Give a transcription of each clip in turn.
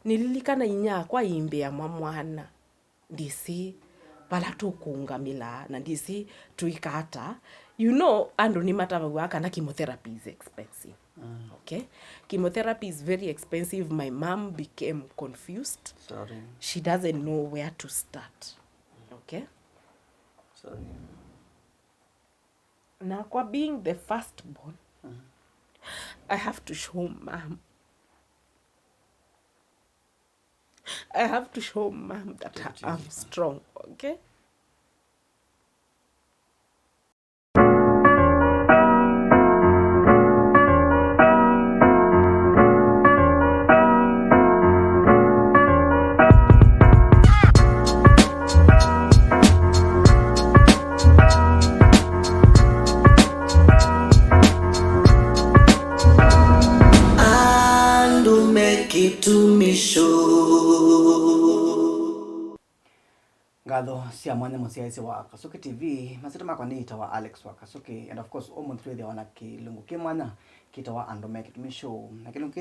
nililikana inyakwa imbe ya mwana ndisi bala tukungamila na ndisi tuikata andu ni mataba kana chemotherapy is expensive. Okay, chemotherapy is very expensive. My mom became confused. Sorry. She doesn't know where to start. Okay, Sorry. na kwa being the firstborn, I have to show mom. I have to show mom that I'm strong, okay? Ngatho cia mwanya musiaisi wa Kasuki TV masita makwa ni itawa Alex wa Kasuki, and of course omo through the wana kilungu kimwana kitawa Andome Kitumi Show, na kilungu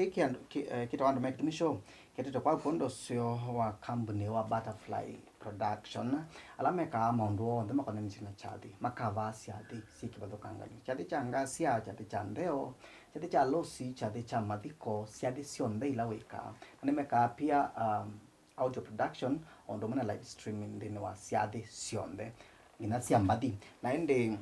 kitawa Andome Kitumi Show kitete kwa kondo sio wa company wa Butterfly Production alameka maundu othe makwa ni china chadi makava siadi sikibadokangani chadi changa sia chadi chandeo chadi cha losi chadi cha mathiko siadi sionde ila wika nimeka pia audio production ondo mena live streaming ndini wa siathi sionde ngina cia mbathi na indi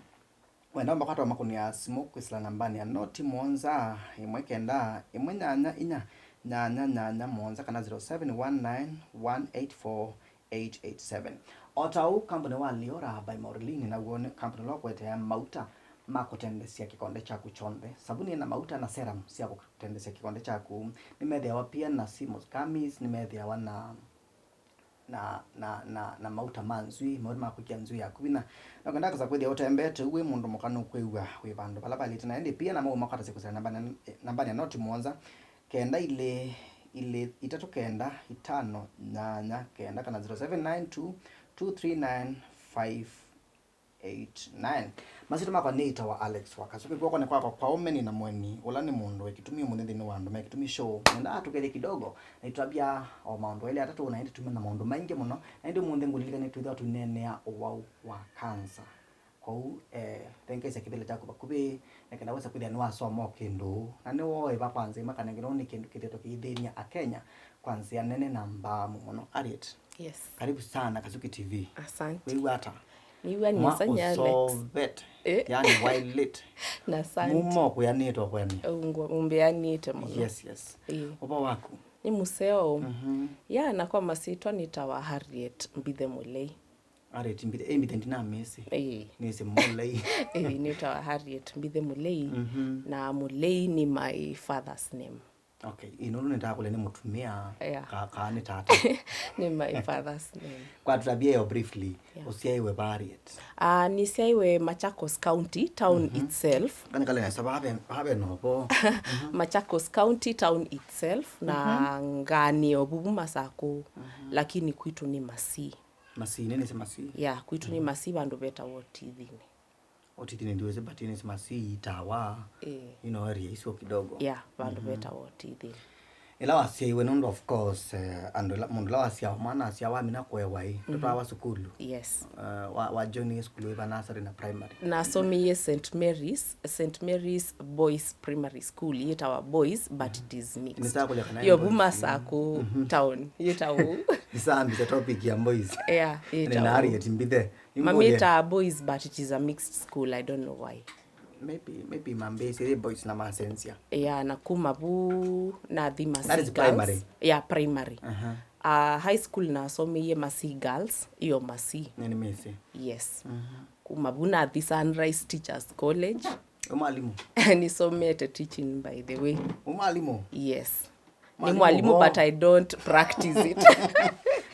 wenda mbakatwa makunia simu kwisila nambani ya noti monza imwe kenda imwe nyanya inya nyanya monza kana 0719184887 otau company wa Liora by Maureen na uone company lo kwete ya mauta makutendesia kikonde chaku chonde sabuni na mauta na serum cia kutendesia kikonde chaku nimethia pia na Simos Kamis nimethia wana na mauta manzui mauta makukia nzui yakubina na kwenda kaza kwethia utembete uwe mundu mukanu kwewa we bandu bala bali tena ndi pia na makata sikusana nambani ya noti monza kenda ile itatu kenda itano nyanya kenda kana 0792239589 masito makwa ni itawa Alex wa Kasuki kwa ni kwa omeni na mweni ula ni mundu ekitumia mundu ni wandu Kitumi Show nenda atukele kidogo na itabia o maundu ile atatu na indi tumena maundu maingi muno na indi mundu ngulika ni twitha tunenea owau wa cancer kou tenkesa kibele chako bakubi na kana wesa kuthia nwa somo kindu na ni woe ba kwanza makana ngino ni kindu kiteto kiithenia akenya kwanza nene namba muno Harriet. Yes, Karibu sana Kasuki TV. Asante. Wewe hata niwe ni sanya Alex yani wild lit na asante mumo kuyanitwa kwani umbeanite muno. Yes oba wako ni museo ya na kwa masitwa nitawa Harriet Mbithe Mulei. Harriet Mbithe ndina mesi nisi Mulei nitawa Harriet Mbithe Mulei na Mulei ni my father's name. Okay, ino nenda kule ni mutumia kaka ni tata ni my father's name. Kwa tabia yo briefly usiaiwe Harriet. Ni siaiwe Machakos County town itself. Kana kale sababu habe nobo. Machakos County town itself na ngani obubuma sako lakini kwitu ni Masi. Masi nini se Masi? Yeah, kwitu ni Masi bandu beta wotithini. Otithini ndiweze batini se Masi itawa. Area iso kidogo. Yeah, bandu beta wotithini. Ela wasiaiwe nondo of course ando mundu la wasia mwana asia wa mina kwewai toto wa sukulu. Yes. Wa junior school wa nursery na primary. Na somi St Mary's Boys Primary School yetawa boys but it is mixed. Yo buma sako town yetawo. Isambi the topic ya boys. Yeah, yetawo. Na Harriet Mbithe. Mamita boys but it is a mixed school. I don't know why. Maybe mambesi boys na masensia. Yeah, na Kumabu na the Masi. That is primary. Yeah, primary. High school na somi Masi girls, iyo Masi. Nini mesi? Yes. Kumabu na the Sunrise Teachers College. Mwalimu. Ni somete teaching by the way. Mwalimu. Yes. Ni mwalimu but I don't practice it.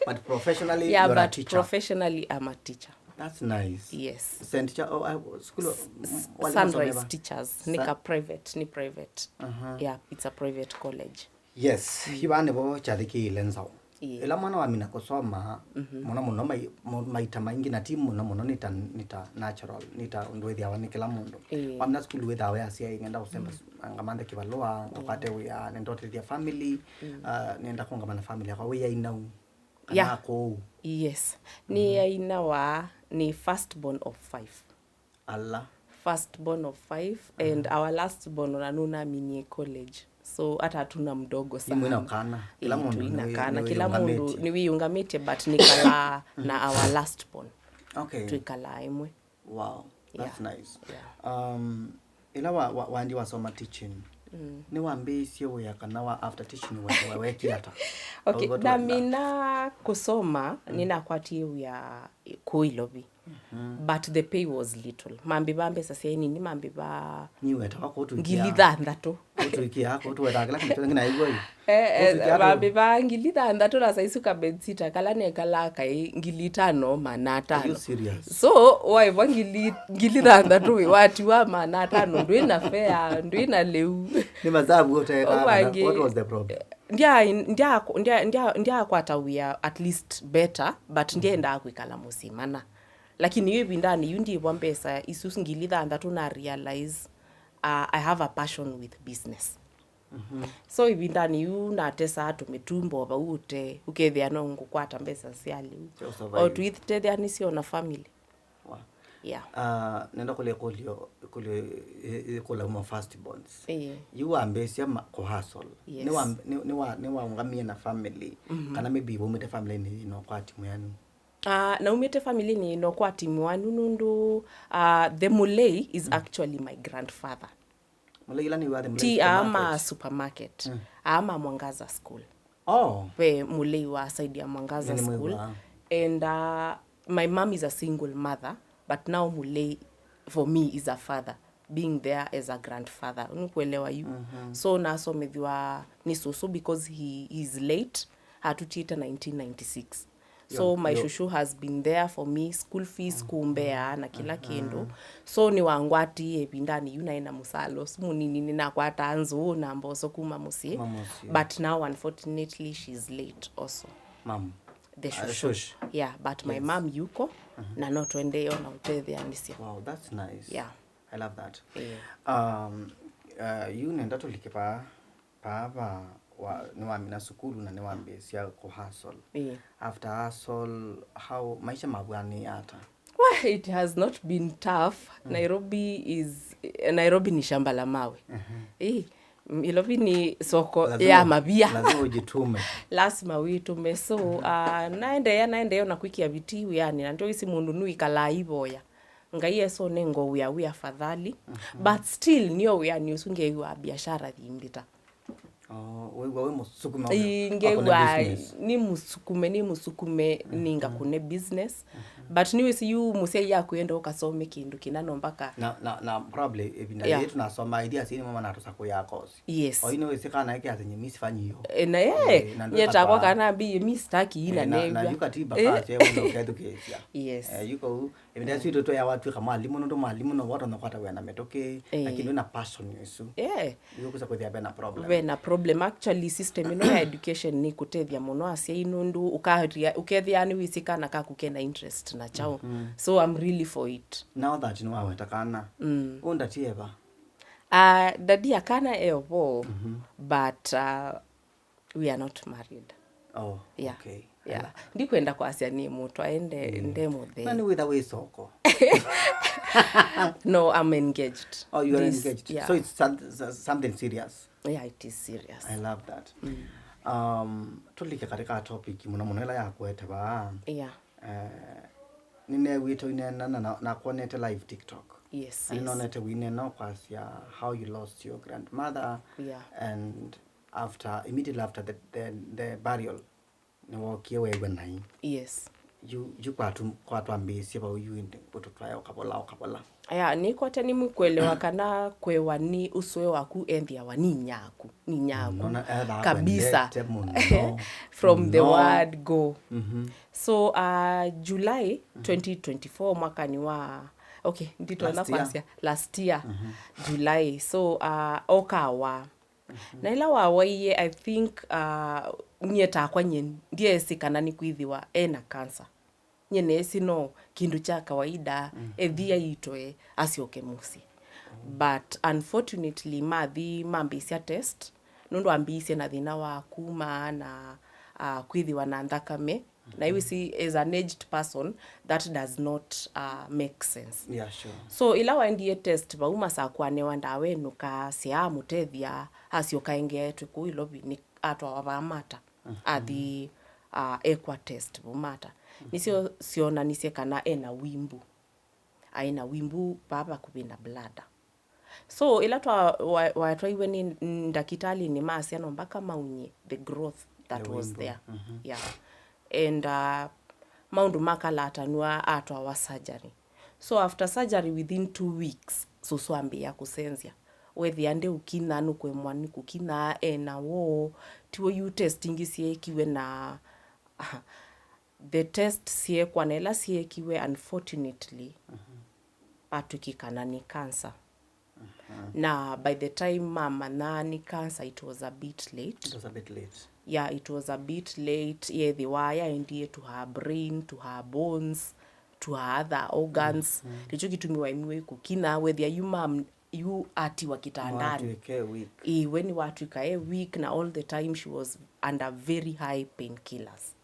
But professionally you're a teacher. Professionally I'm a teacher. That's nice. Yes. Saint school Sunrise Teachers. Ni private. Yeah, it's a private college. Yes. Hibane bo chadiki lenzo. Yeah. ila mwana wa mina kusoma muno muno maita maingi na timu muno muno nita natural nita ndwithia wani kila mundu wamna school withawe asia ingenda usemba ngamanda kibalua ngapate wia nendotithia family nenda kungamana family kwa wia inau kana ko yes ni aina wa ni firstborn of 5 Allah firstborn of 5 and our lastborn onanuna mini college so hata hatuna mdogo sana imwe kana kila mundu inakana kila mundu ni wiungamite but nikala na our lastborn okay tuikala imwe wow that's nice yeah. Ila wandi wasoma teaching ni wambisie uya kana wa after teaching wewe kiata okay na mina kusoma nina kwati uya kuilobi but the pay was little mambi bambe sasa ni mambi ba niwe ta ko tu ngilithandatu tuikia ko tu weta kala kitu ngina igoi mambi ba ngilithandatu na saisu kabenzita kala ne kala kai ngilitano manata you serious so why ngilithandatu wati wa manata ndwina fair ndwina leu ni mazabu uteka what was the problem ndia kwata we are at least better but ndienda kwikala musimana lakini hiyo bindani yundi bombesa isusu ngilitha tuna realize I have a passion with business so ibindani yuna tesa tumetumbo baute ukethia no ngukwata mbesa siali o tuithitethia ni sio na family yeah nenda kule kula first bonds you ambesia ko hustle ni wa ngamia na family kana maybe umete family ni no kwa timu yanu na umete family ni no kwa timu wanu nundu the Mulei is actually my grandfather. Mulei ila ni wa the Mulei ama supermarket ama Mwangaza school we Mulei wa side ya Mwangaza school and my mom is a single mother but now Mulei for me is a father being there as a grandfather unkuelewa you so nasomethwa ni so because he is late hatutiita 1996 so my shushu has been there for me school fees kumbea na kila kindu so ni wangwati ebindani yunaina musalo simunini ninakwata anzu na mboso kuma musi but now unfortunately she's late also the shushu yeah but my mom yuko na not wende yona utethia nisia wow that's nice yeah I love that you nenda tulikipa baba ni wamina sukulu na ni wambesia ko hustle after hustle how maisha mabwani ata well it has not been tough Nairobi ni shamba la mawe Nairobi ni soko ya mabia lazima ujitume lazima uitume so naendeyo na kwikia bitiu yani na ndio isi mundu nu ikala iboya ngai so nengo we afadhali but still niyo yani usunge wa biashara thimbita wewe musukuma ingewa ni musukume ninga kune business but niwe si you musei ya kuenda ukasome kindu kinano mpaka na probably ebinda yetu nasoma idea sini mama natosako yako yes o ine wese kana yake azenye misi fanyi hiyo na yeta kwa kana bi mistaki ina na yukatiba kasi wewe ukedu kesia yes yuko ebinda sito to ya watu kama alimu ndo malimu no watu nakwata wena metoke lakini na passion yesu yuko sakothia bena problem actually system ino ya education ni kutethia muno asia inundu ukethia ni wisikana ka kukena interest na chao so I'm really for it now that you know how takana onda tieba daddy akana evo but we are not married okay yeah ndikwenda kwa asia ni mtu aende ndemo there nani with away soko no I'm engaged you are engaged so it's something serious yeah it is serious I love that tulike katika topic muno ila yako eteba nine wito inena na kuonete live TikTok yes nonete wine no kwasia how you lost your grandmother and immediately after the burial ni wokie wewe nai yes you kwatu ambisi ba uyinde utotwayo kabola ni kwate ni mkwelewa kana kwewa ni uswe waku endia wa ni nyaku kabisa from the word go so July 2024 mwaka ni wa ndito nafasia last year July so okawa na ila wawaye I think nye takwa nye ndiesi kana ni kwithiwa ena cancer nye nesi no kindu cha kawaida ethia itoe asioke musi but unfortunately mathi mambisia test nundu ambisia na thina wa kuma na kwithiwa na thakame na you see as an aged person that does not make sense. Yeah, sure. So ila waendie test bauma sa kwanewa ndawe nuka sia mutethia asioka ingeetwe ku ilobi ni atwa wabamata athi equa test bumata nisio siona nisie kana ena wimbu aina wimbu baba kubina blada. So ila twa iwe ni ndakitali ni masia no mpaka maunye the growth that The was wimbu. there. Yeah. And maundu makalata nwa atwa wa surgery. So after surgery within 2 weeks susu ambia kusenzia wethi ande ukina nukwe mwani kukina ena wo tiwo you testing siekiwe na the test siekwa na ela siekiwe unfortunately atukikana ni cancer. Na by the time mama na ni cancer it was a bit late. It was a bit late. Yeah, it was a bit late. Yeah, the wire indie to her brain, to her bones, to her other organs. Licho kitumiwa imiwe kukina whether you mom you ati wakitandani. When watu ikae weak na all the time she was under very high painkillers.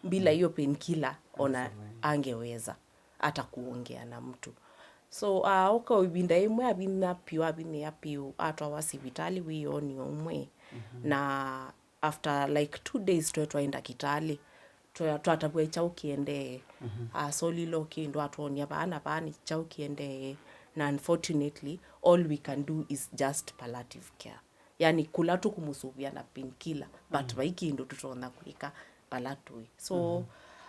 Bila hiyo painkiller ona angeweza hata kuongea na mtu. So uko ibinda imwe abina piu atwa wasibitali wioni omwe na after like 2 days twaenda kitali twatabwe cha ukiende solilo kindo atwonia bana bani cha ukiende na unfortunately all we can do is just palliative care yani kula tu kumusubia na painkiller but baikindo tutona kuika palatui so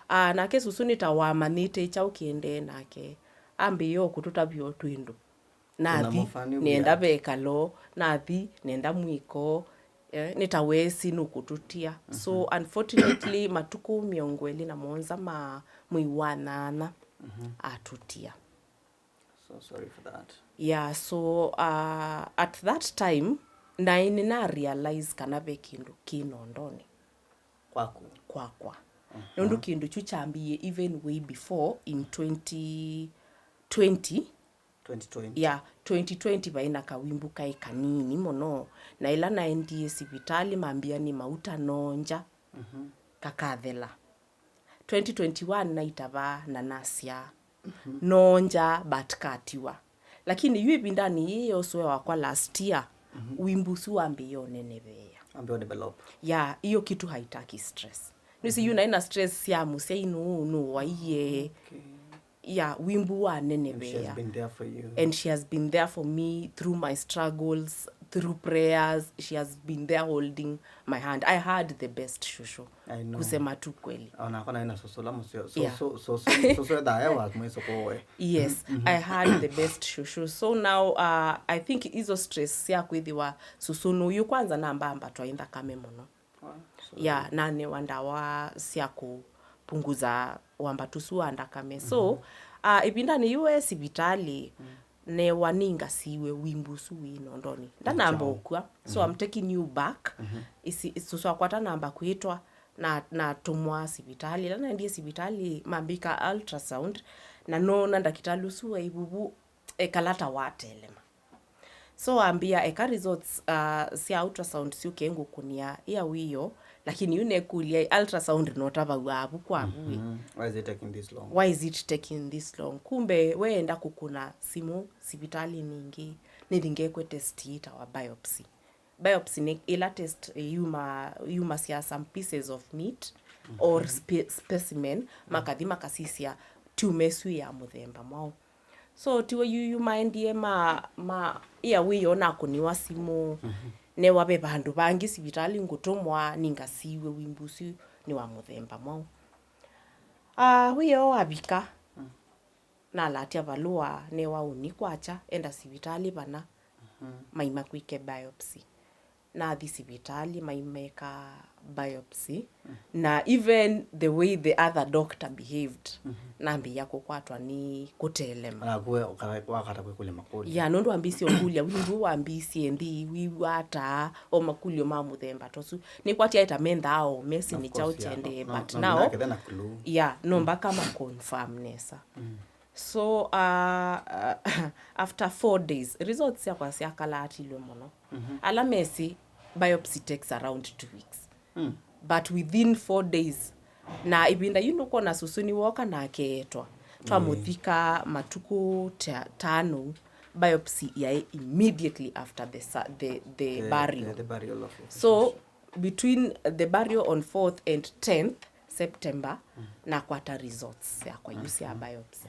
na kesusu nitawamanite cha ukiende nake ambiyo kututabyo twindo nathi nenda bekalo nathi nenda mwiko nitawesi nukututia so unfortunately matuku miongweli na monza mwiwanana atutia. So sorry for that. Yeah, so at that time na realize kana be kindu kinondoni kwakwa nondu kindu chuchambie even way before in 2020 yeah 2020 baina kawimbu kai kanini mono na ila na ndie sibitali mambia ni mauta nonja kakathela 2021 na itaba na nasia nonja but katiwa lakini yui bindani hiyo swe wakwa last year wimbusu ambio nenebeya ambio develop yeah hiyo kitu haitaki stress nisi you na stress ya musei no waiye yeah wimbu wa nenebeya she has been there for you and she has been there for me through my struggles through prayers she has been there holding my hand. I had the best shushu kusema tu kweli ona ina sosola musio so da wa mweso kowe yes I had the best shushu so now I think hizo stress ya kwithiwa susunu yu kwanza namba twainda kame muno yeah nane wandawa sia kupunguza wamba tusu anda kame so ibinda ni US sibitali ne waninga siwe wimbusu wino ndoni ndanamba okwa so I'm taking you back isusu akwata namba kuitwa na tumwa sibitali na ndiye sibitali mambika ultrasound na nona ndakitalu suwe ibubu ekalata watelema so ambia eka results sia ultrasound si ukengu kunia ya wiyo lakini yune kulia ultrasound notava wabu kwa bui why is it taking this long kumbe weenda kukuna simu sibitali ningi nilingekwe test ita wa biopsy ni ila test yuma sia some pieces of meat or specimen makadhima kasisia tumesu ya muthemba mwao so tiwe you mindie ma ya wiyo na kuniwa simu ne wabe bandu bangi sibitali ngutumwa ningasiwe wimbusi ni wa muthemba mwao wiyo abika na latia balua ne wa unikwacha enda sibitali bana maima kwike biopsy na thi sibitali maimeka biopsy na even the way the other doctor behaved nambi yako kwatwa ni kutelema Anakuwe wakata kule makuli. ya nondu ambisi okulia windu ambisi endi wiwata o makulio mamuthemba tosu ni kwati aita mentha ao mesi ni chao chende but now no mpaka ma confirm nesa so after 4 days results yakwa siakala atilwe muno ala mesi biopsy takes around 2 weeks but within 4 days na ibinda kona susuni woka na aketwa twamuthika matuku 5 biopsy ya immediately after the burial. The burial of So between the burial on 4th and 10th September na kwata results ya kwa yusi ya biopsy.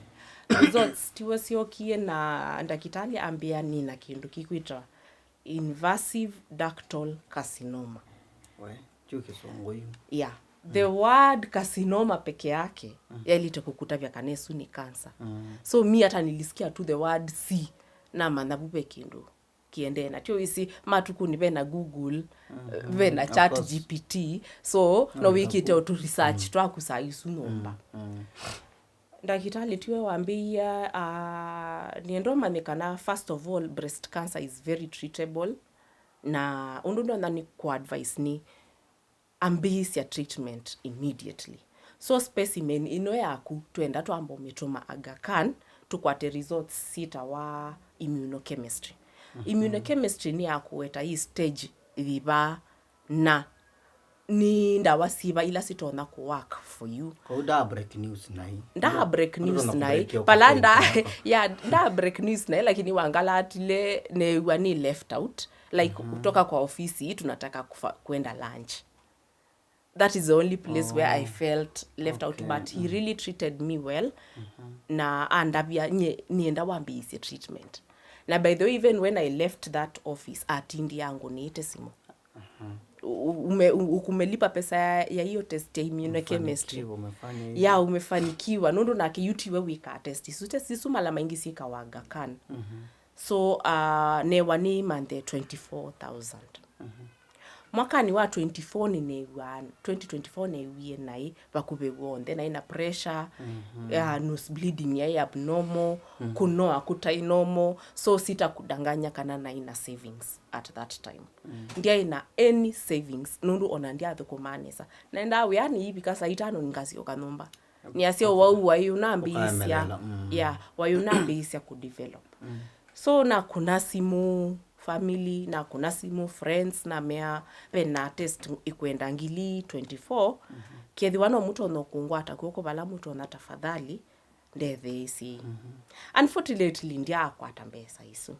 Results tiwasiokie na ndakitali ambia nina kindu kikwita invasive ductal carcinoma. Yeah. The word carcinoma peke yake yalite kukuta vya kanesu ni cancer. So mi hata nilisikia tu the word C na mandabupe kindu kiende na tio isi matuku ni bena Google bena chat GPT so no wikite to research to akusaisu nomba ndakitali tiwe wambia niendo manekana first of all breast cancer is very treatable na undundo ndani kwa advice ni ambisi ya treatment immediately. So specimen ino yaku tuenda tuambo mituma Aga Khan tukwate results sita wa immunochemistry. Immunochemistry ni yakuweta hii stage viva na ni ndawa siba ila sitona ku work for you. Kwa da break news nai. Da break news nai. Palanda ya da break news nai lakini wangala atile ne wani left out like kutoka kwa ofisi tunataka kwenda lunch. That is the only place where I felt left out but he really treated me well na andabia nienda wambisi treatment. Na by the way even when I left that office atindi yangu niite simu. Ukumelipa pesa ya hiyo test ya immunochemistry. Ya umefanikiwa nundu na kiyuti we wika test sisu mala maingi sika wa Aga Khan. So ne wani mande 24,000. Mwaka ni wa 24 ni newa 2024 newie nai bakubewonde na ina pressure nose bleeding ya abnormal kunoa kutai normal so sita kudanganya kana na ina savings at that time ndia ina any savings nundu ona ndia thukumanesa na nda we yani hivi kasa itano ngazi okanomba ni asio wa yunambisia wa yunambisia ku develop so na kuna simu family na kuna simu friends na mea pena test ikwenda ngili 24 kethi wano muto no kungwata kuko bala muto na tafadhali ndethe isi unfortunately ndia akwata mbesa isu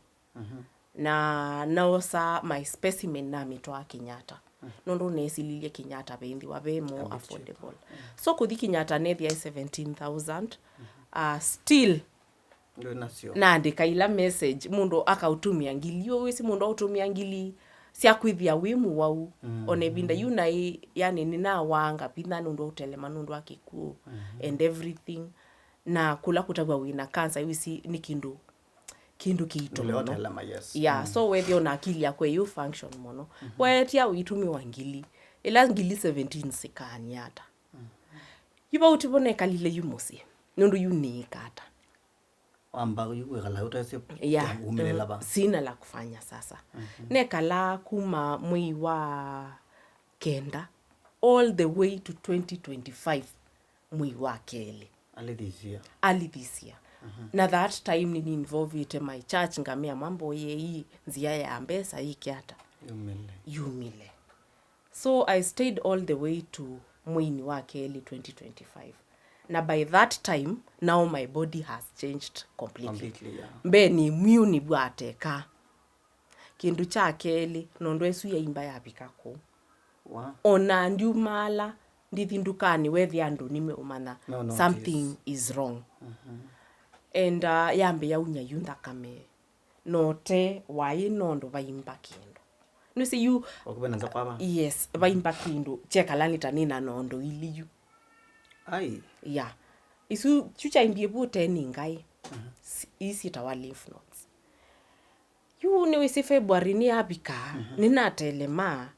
na naosa my specimen na mitwa Kenyatta nondo nesililie Kenyatta bendi wabe more affordable so kuthi Kenyatta nethi ya 17,000 still na andika ila message mundo akautumia ngili wisi mundo autumia ngili sia kwithia wimu wau one binda yunai yani nina wanga pinda nundo utelema nundo akiku and everything na kula kutagwa wina cancer wisi ni kindu kiito mono so wewe una akili yako you function mono wetia uitumi wangili ila ngili 17 sikani hata yiba utibone kalile yumusi nundo yunikata amba yuwekala utase umelelaba sina la kufanya sasa nekala kuma mwi wa kenda all the way to 2025 mwi wa kele ali this year na that time ni involve ite my church ngamia mambo hii nzia ya ambesa hii kiata yumile so I stayed all the way to mwini wa kele 2025 na by that time now my body has changed completely mbe ni immune bwateka kindu cha keli nondo esu ya imba ya pikako ona ndiumala ndithindukani wethi andu nimeumana something is wrong and yambe ya unya yunda kame note wai nondo vaimba kindu no see you yes vaimba kindu cheka lanita nina nondo iliyu yeah isu chucha imbie bute ningai isi tawa lymph nodes you ni wisi February ni abika nina telema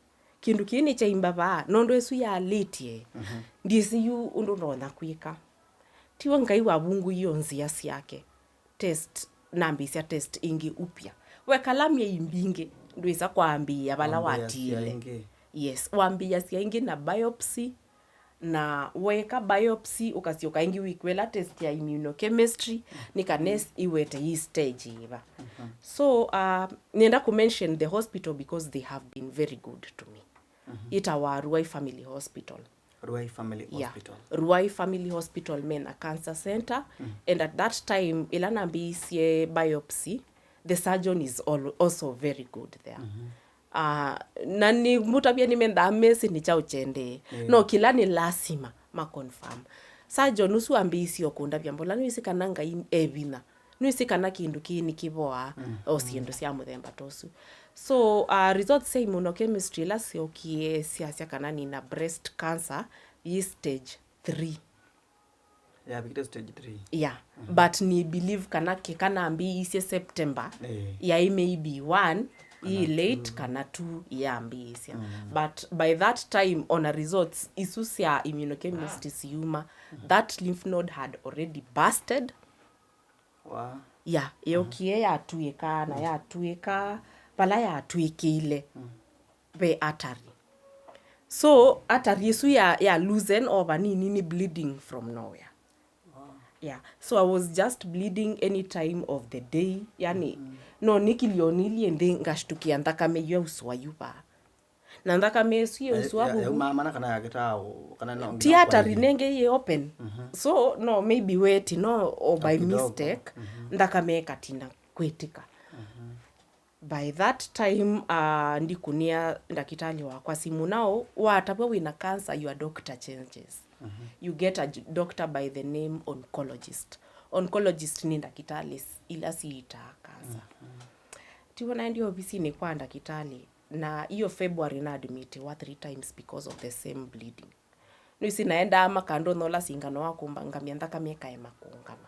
kindu kini cha imbaba nondo esu ya litie ndisi yu undu rona kwika tiwa ngai wa bungu iyo nzia siake test nambisia test ingi upya wekalamia imbinge ndwisa kwambia bala watile yes wambia sia ingi na biopsy na weka biopsy ukasioka ingi wikwela test ya immunochemistry nikanes iwete hii stage iva so nienda ku mention the hospital because they have been very good to me itawa Ruai Family Hospital. Ruai Family Hospital. Ruai Family Hospital men a cancer center and at that time ilana bisie biopsy the surgeon is also very good there. Na ni mutabia nimenda amesi ni chao chende no kila ni lasima ma confirm surgeon usu ambisi okunda byambola nwisi kananga evina nwisi kana kindu kini kiboa osiendo sia muthemba tosu so results say immunochemistry la siokie sia kana ni na breast cancer is stage 3. Yeah, because stage 3. Yeah, but ni believe kana ambi isi September. Yeah, maybe 1 i late kana 2 ya ambi isi. But by that time on a results isusia immunochemistry siuma that lymph node had already busted. Wow. Yeah, yokie ya tuika na ya tuika pala ya tuikile be atari. So atari isu ya loosen over ni bleeding from nowhere. Yeah, so I was just bleeding any time of the day. Yani, no nikilionili ende ngashtukia ndakame yu uswa yuba. Na ndakame yu uswa bubu. Mana kana yakita kana no. Theater nenge ye open. So no maybe wait no or by mistake ndakame katina kwetika. By that time ndikunia ndakitali wa kwa simu nao watapwa wina cancer your doctor changes. You get a doctor by the name oncologist. Oncologist ni ndakitali ila siita cancer. Tiwana ndio obisi ni kwa ndakitali na iyo February na admit wa 3 times because of the same bleeding. Nuisi naenda ama kando nola singano wako ngamia ndaka mieka ema kuungama.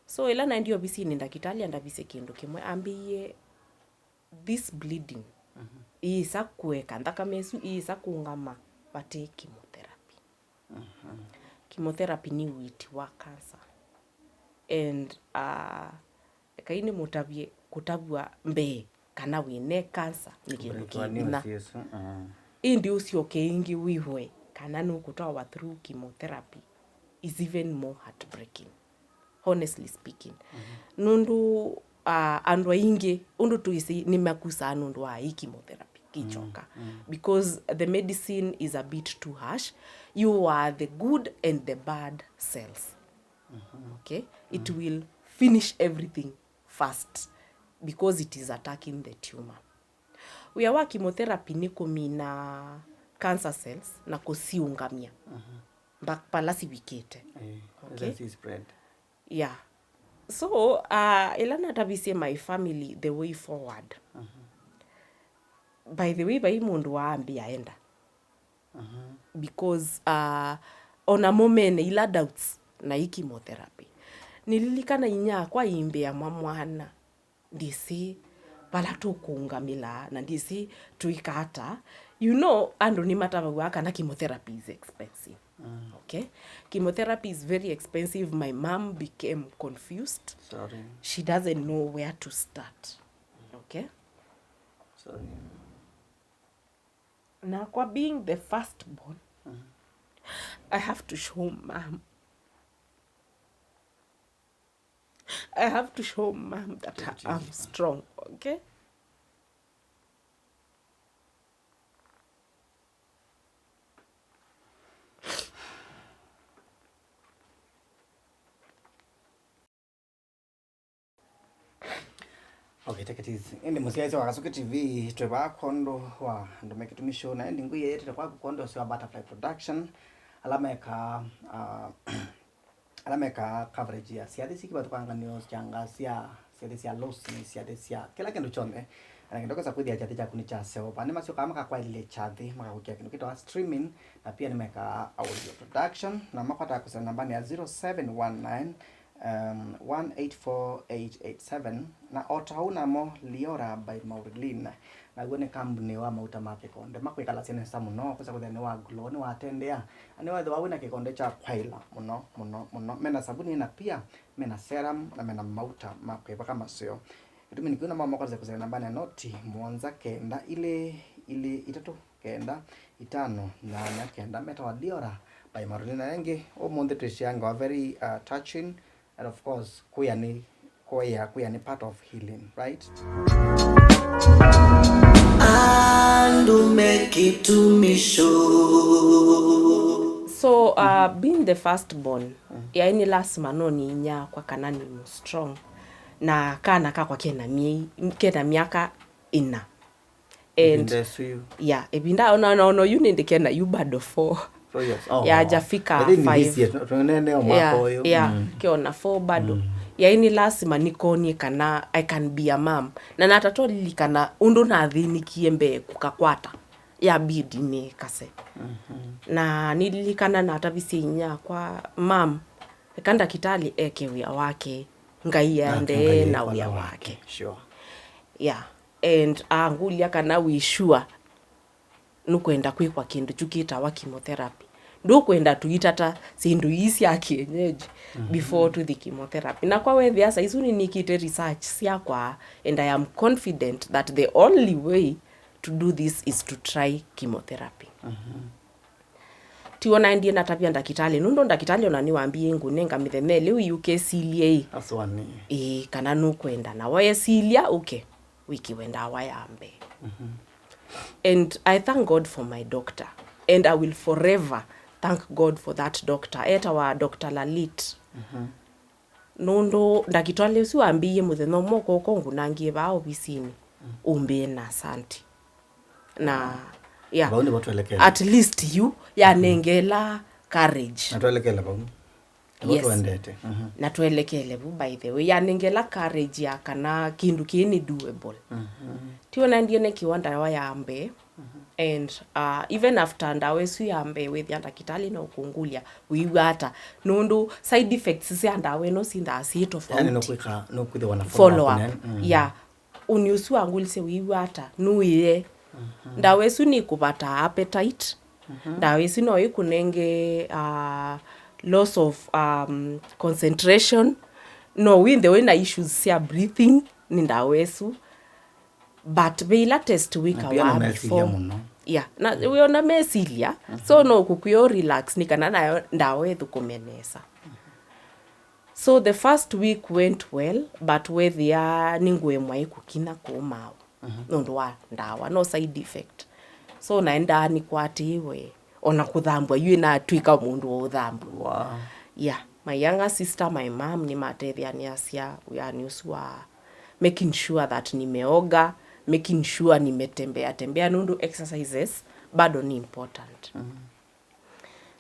So ila na ndio obisi ni ndakitali andabise kindu kimwe ambiye this bleeding isa kuweka ndaka mesu isa kuungama bate chemotherapy. Chemotherapy ni witi wa cancer and kaini mutabye kutabwa mbe kana wine cancer nikina indi usio keingi wiwe kana nukutoa through chemotherapy is even more heartbreaking honestly speaking. Nundu andwa inge undu tuisi nimakusa nundu wa chemotherapy kichoka because the medicine is a bit too harsh. You are the good and the bad cells. Okay, it will finish everything fast because it is attacking the tumor. We are chemotherapy ni kumina cancer cells na kusiungamia palasi wikete. Okay, that is spread. Yeah. So ilana tabise my family the way forward. By the way by mundu wa ambi aenda because on a moment ila doubts na chemotherapy nililikana inya kwa imbe ya mamwana ndisi bala tukungamila na ndisi tuikata you know ando ni mataba waka na chemotherapy is expensive. Okay, chemotherapy is very expensive. My mom became confused. Sorry. She doesn't know where to start. Okay. Sorry. Now, kwa being the firstborn, I have to show mom. I have to show mom that I'm strong. Okay. Okay, take it easy. Indi musiaisi wa Kasuki TV tweba kondo wa ndomeke tumisho na endi nguye yetu kwa kondo sio Butterfly Production alameka coverage ya siadisi kiba tukanga news changa siadisi ya loss ni siadisi ya kila kindu chonde anakindoka sa kudia chati cha kunicha seo pani masio kama kwa ile chati maka kukia kindu kitwa streaming na pia nimeka audio production na makwata kusana nambani ya 0719 184887 na Otauna mo Liora by Maurilin na gwene kambuni wa mauta ma kikonde makwikala ciana cia muno kusa kuthene wa glow ni watendea ani wethe wawina kikonde cha kwaila muno mena sabuni na pia mena serum na mena mauta ma kwipaka macio itumi nikiona mama kwa kuzana namba na noti mwanza kenda ile 3 kenda 5 8 kenda meta wa Diora by Marlina Yangi omonde tishanga very touching and of course kuya ni part of healing, right? And make it to me show. So being the firstborn yaani lazima noni nya kwa kanani strong na kana kwa kena miaka ina and yeah ebinda no you need kena you bad 4 years. Ya jafika 5 yeah kiona 4 bado yaani lazima nikonie kana I can be a mom na natatoli kana undu na thini kiembe kukakwata ya bidi ni kase na nilikana na tabisinya kwa mom kanda kitali wia wake ngai ande na wia wake sure yeah and angulia kana we sure nukwenda kwikwa kindu chukita wa chemotherapy ndo kwenda tuitata sindu isi ya kienyeji before to the chemotherapy na kwa wewe asa izuni nikite research siakwa and I am confident that the only way to do this is to try chemotherapy tiona ndiye natapia ndakitali nundo ndakitali onaniwaambie ngunenga mithemele UKCLA aswani kana nukwenda na waye silia wiki wenda wayambe and I thank God for my doctor and I will forever thank God for that doctor wa Dr. Lalit nondo ndakitwale usiwaambie mutheno moko kongu nangie ba obisini umbe na santi na yeah at least you ya nengela courage natuelekela babu yes. Natuelekele by the way ya nengela courage ya kana kindu kini doable tiona ndiye ne kiwanda wa yambe and even after ndawesu yambe with yanda kitali na ukungulia wiwata nundu side effects zi andawe no sinda asito for yani no kwithe wana follow up yeah uniusu angulise wiwata nuiye ndawesu ni kupata appetite ndawesu no ikunenge loss of concentration no win the way na issues sia breathing ni ndawesu but bila test week wa before yeah na we ona mesilia so no kukuyo relax nikana nayo ndawe thukumenesa so the first week went well but with ya ningwe mwai kukina kumao nondo wa ndawa no side effect so naenda ni kwatiwe ona kuthambwa yue na twika mundu wa uthambwa wow yeah my younger sister my mom ni materiania sia ya nuswa making sure that nimeoga making sure nimetembea nundu exercises bado ni important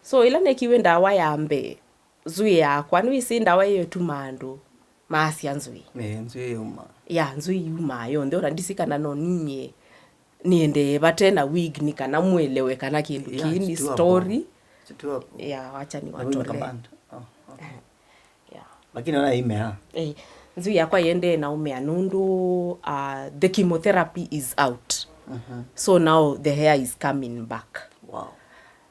so ila nekiwe ndawa yambe zui yakwa ni isi ndawa hiyo tu mandu maasya nzui nzui yuma ya nzui yuma yo ndio randisika no ninye niende batena wig nikana mwelewe kana kindu kini story ya wacha ni watole yeah lakini ona imea nzui yakwa yende na umea nundu the chemotherapy is out so now the hair is coming back wow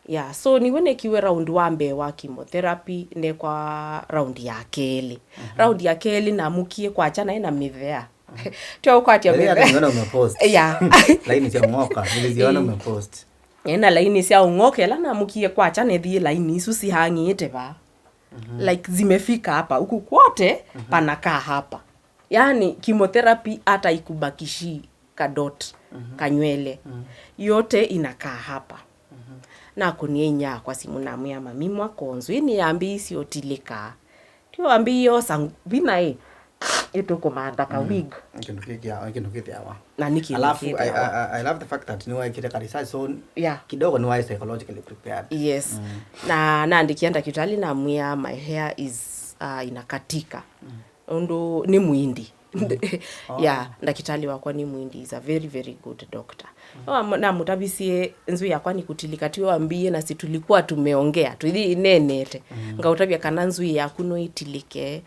yeah so niwene kiwe round wambe wa chemotherapy ne kwa round ya keli round ya keli na mukie kwa achana ina mivea tio kwa tia mivea niliona umepost yeah line ya ngoka niliziona umepost ena line sia ungoke la na mukie kwa achana thie line isu si hangite ba like zimefika hapa huku kwote panakaa hapa yani chemotherapy hata ikubakishi kadot kanywele yote inakaa hapa na kunienya kwa simu na mya mami mwako nzwini yambi isi otilika tio ambi yo sangvina itoko mandaka wig kindukitia wa na niki alafu I love the fact that ni wa kile karisa so yeah kidogo ni wa psychologically prepared yes na ndikienda kitali na mya my hair is inakatika ndo ni muindi yeah ndakitali wakwa ni muindi is a very very good doctor na mutabisie nzu yakwa ni kutilika tiwa ambie na situlikuwa tumeongea tuithi nenete ngautabia kana nzu yaku no itilike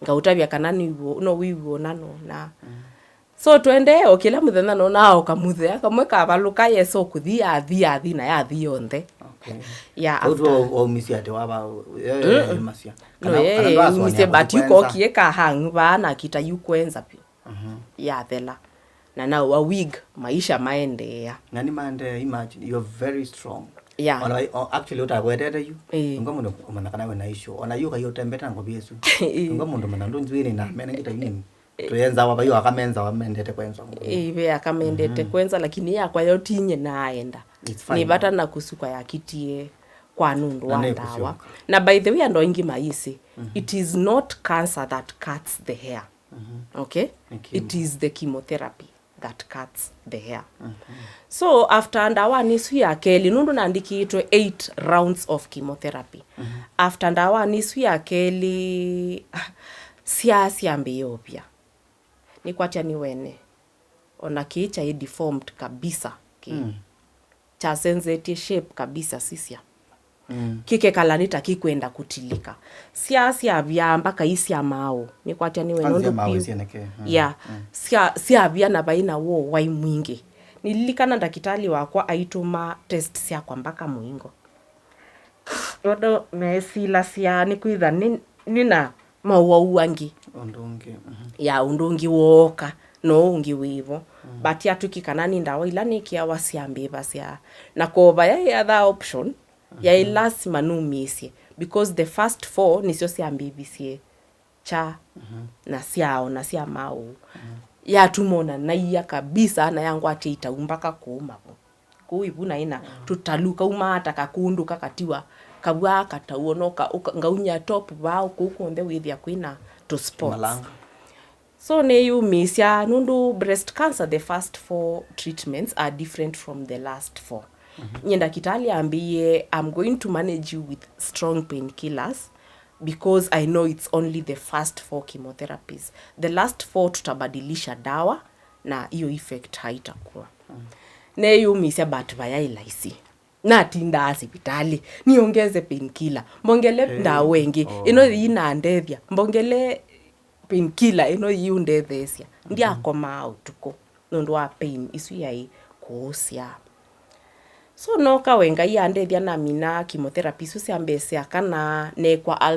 ngautabia kana ni no wiwo nano na so twende okila muthenya no nao kamuthea kamwe kavaluka yeso kuthia athi na yathi yonthe okay ya after o misiate waba masia no misi but yuko kieka hang bana kita yukwenza pia ya thela na now a week maisha maendea nani mande imagine you're very strong yeah actually utagwetete you ngomundu umanakana wena issue ona yuka yotembeta ngo biesu ngomundu manandu nzwini na mena ngita yini tuyenza waba yu akamenza wamendete kwenza ibe akamendete kwenza lakini yakwa yotinye naenda ni bata na kusuka yakitie kwa nundu wa dawa na by the way ando ingi maisi it is not cancer that cuts the hair okay it is the chemotherapy that cuts the hair so after ndawa nisu ya keli nundu naandikitwe 8 rounds of chemotherapy after ndawa nisu ya keli siasi pia ni kwacha ni wene ona kicha i deformed kabisa cha sensitive shape kabisa sisia kike kalanita kikwenda kutilika siasi abya mpaka isi amao ni kwacha ni wene ndo yeah sia na baina wo wai mwingi nililikana ndakitali wakwa aituma test sia kwa mpaka muingo odo mesila sia ni kuitha nina maua uangi undungi ya undungi woka no ungi wivo but ya tukikanani ndawa ila nikia wasiambe basia na koba ya other option ya ilasi manumisi because the first 4 nisio siambe bisie cha na siao na sia mau ya tumona na iya kabisa na yangu ati itaumba kuuma kuibuna ina tutaluka umata kakundu kakatiwa kabwa katauonoka ngaunya top bao kukonde withia kwina to sports malanga. So ne you misia nundu breast cancer the first 4 treatments are different from the last 4 nyenda kitali ambiye I'm going to manage you with strong painkillers because I know it's only the first 4 chemotherapies the last 4 tutabadilisha dawa na hiyo effect haitakuwa ne you misia but vaya ilaisi na tinda hospitali niongeze painkiller mbongele ndawa wengi ino yina ndethia mbongele painkiller ino yundethesia ndia koma utuko nundu wa pain isu yai kusia so no ka wenga ya ndethia na mina chemotherapy su siambesia kana ne kwa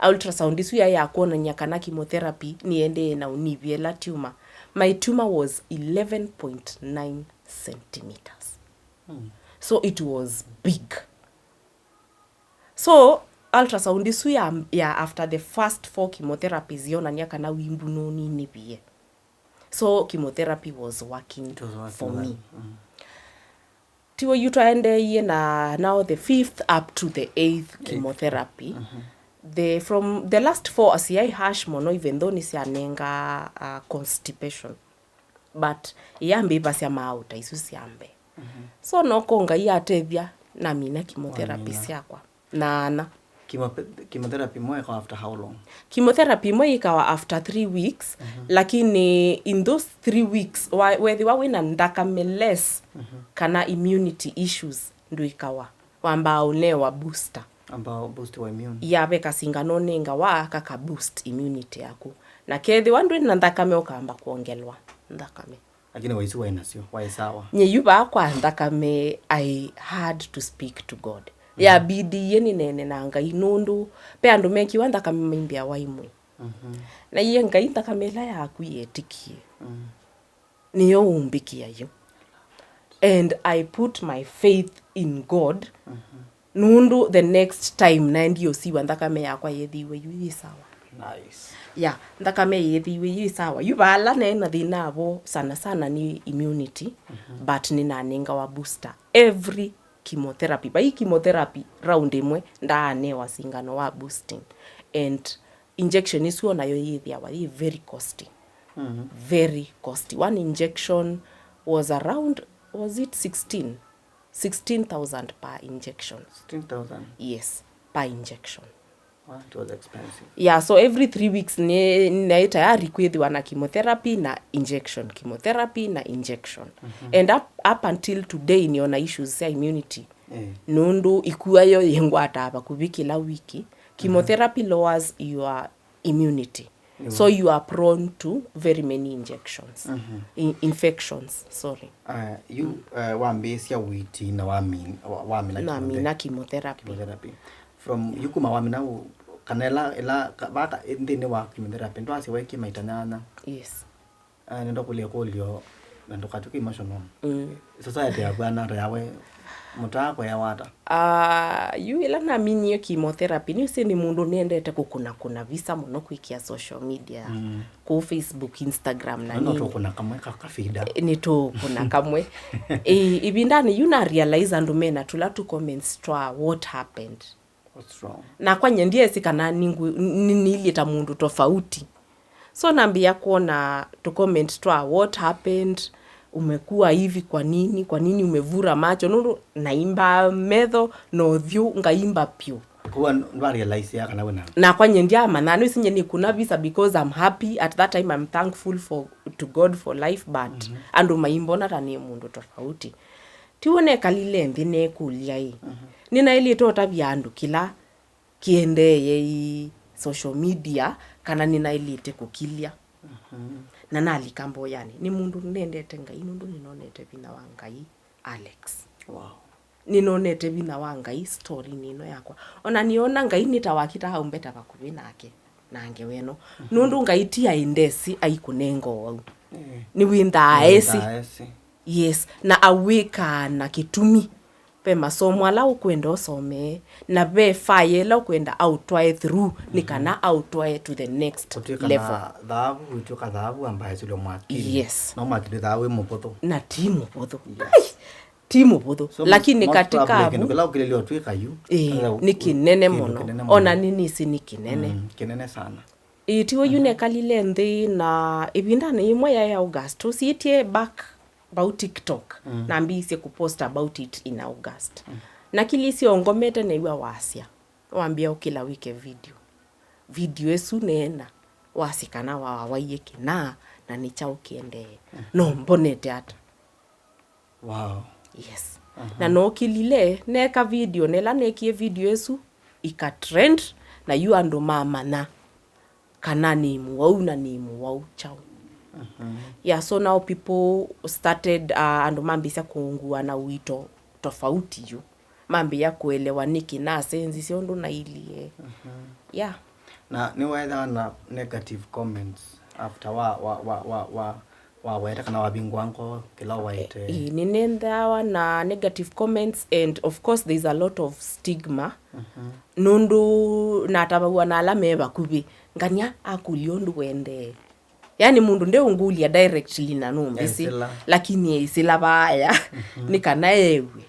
ultrasound isu ya kuona nyakana chemotherapy niende na univie la tumor my tumor was 11.9 centimeters so it was big so ultrasound isu ya after the first 4 chemotherapies yona nyaka na wimbu noni nibie so chemotherapy was working for me tiwo yutaende ye na now the 5th up to the 8th chemotherapy from the last 4 asiyai hash mono even though nisianenga constipation but yambe basia mauta isu siambe so nokonga yatethia na mina chemotherapy siakwa na chemotherapy mo after how long chemotherapy mo ikawa after 3 weeks lakini in those 3 weeks whether wawina ndakameles kana immunity issues ndo ikawa wamba unewa booster ambao boost wa immune ya beka singano nenga wa kaka boost immunity yako na kethi wandu na ndakame okamba kuongelwa ndakame lakini waisu wainasio waisawa nye yuba kwa ndakame I had to speak to God ya bidi yeni nene na ngai nundu pe andu meki wanda kama mimbia waimwe na iye ngai ndakamela ya kuyetikie niyo umbikia yo and I put my faith in God nundu the next time na ndio si wanda kama yakwa yethiwe yu sawa nice ya ndakame yethiwe yu sawa yubala na thina abo sana ni immunity but nina nenga wa booster every chemotherapy by chemotherapy round imwe ndaane wasingano wa boosting and injection isu nayo yithia wa very costly very costly one injection was around was it 16,000 per injection 16,000 yes per injection it was expensive yeah so every 3 weeks ni tayari kwethiwa na chemotherapy na injection and up until today niona issues ya immunity nundu ikuayo yengwata hapa kubikila wiki chemotherapy lowers your immunity So you are prone to very many injections. Infections, sorry. You wambesia witi na wamina chemotherapy. From yukuma wamina kanela baka ndine wa chemotherapy ndo asi weki maitanana. Yes. Ndo kulia kolio ndo katuki emotional. Society ya bwana yawe mutako ya wata. You ila na minyo chemotherapy ni se ni mundu nendete kuna visa muno kwikia social media. Ku Facebook, Instagram na nini. Nito kuna kamwe kakafida. Nito kuna kamwe. Ibindani you na realize andu mena tula tu comments twa what happened. What's wrong? Na kwa nyendie sikana nilita mundu tofauti. So nambia kuona to comment twa what happened, umekuwa hivi kwa nini umevura macho, nuru naimba medho no thiu ngaimba pio. Kwa ndo realize ya kana wena. Na kwa nyendia manano isinye ni kuna visa because I'm happy at that time, I'm thankful to God for life, but andu maimbo na tani mundu tofauti. Tiwone kalile ndine kulia hii. Nina ili tota byandu kila kiende ye social media kana nina ili te kukilia. Na nali kambo yani ni mundu nendete ngai nundu ninonete bina wangai Alex. Wow. Ninonete bina wangai story nino yakwa. Ona niona ngai nitawakita haumbeta bakubi nake nange weno. Nundu ngai tia indesi aikunengo wau. Ni winda aesi. Yes, na aweka na kitumi. Pe masomo ala ukwenda osome na be faye la ukwenda outwae through nikana outwae to the next level. Dhahabu utoka dhahabu ambaye sio mwakili. Yes. Na mwakili dhahabu mpoto. Na timu podho. Timu podho. So lakini katika abu bila ukilelio tweka yu. Ni kinene mono. Ona nini si ni kinene. Kinene sana. Itiwo yune kalile ndi na ibindane imwe ya August. Sitie back about TikTok. Na mbisi kupost about it in August. Na kilisi ongomete na iwa wasia. Wambia ukila wike video esu nena wasikana wawaiye na nicha ukiende no mbonete ata. Wow. Yes. Na no kilile neka video nela nekie video esu ika trend na yu ando mama na kana ni muwau na ni muwau chao. Yeah, so now people started ando mambisa kuungua na wito tofauti yu. Mambi ya kuelewa niki na senzi siondo na ilie. Yeah. Na ni waitha na negative comments after wa waita kana wabingwango kila waite. Ninenda na negative comments, and of course there's a lot of stigma. Nundu natabawa na alame bakubi ngania akuliondu wende. Yani mundu nde ungulia directly na numbisi lakini isila baya nikana ewe.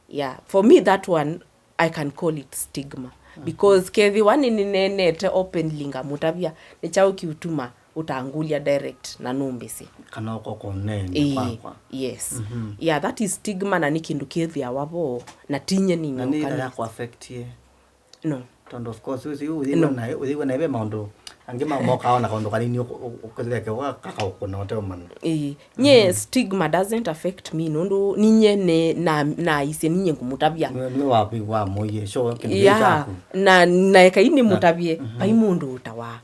Yeah, for me that one I can call it stigma because kethi one ninenete openly ngamutabia nichao kiutuma utaangulia direct na numbisi kana uko nene kwa. Yes. Yeah, that is stigma na nikindu kethi awabo na tinye ni na ni ya ku affect ye. No. And of course uziwe na ibe maundo angema moka ona kondo kanini ukoleke wa kaka ukona oteman. Nye stigma doesn't affect me nundu ninye ne na ise ninye ngumutabia ni wapi wa moye so yeah, na ekaini mutabie pai mundu utawa.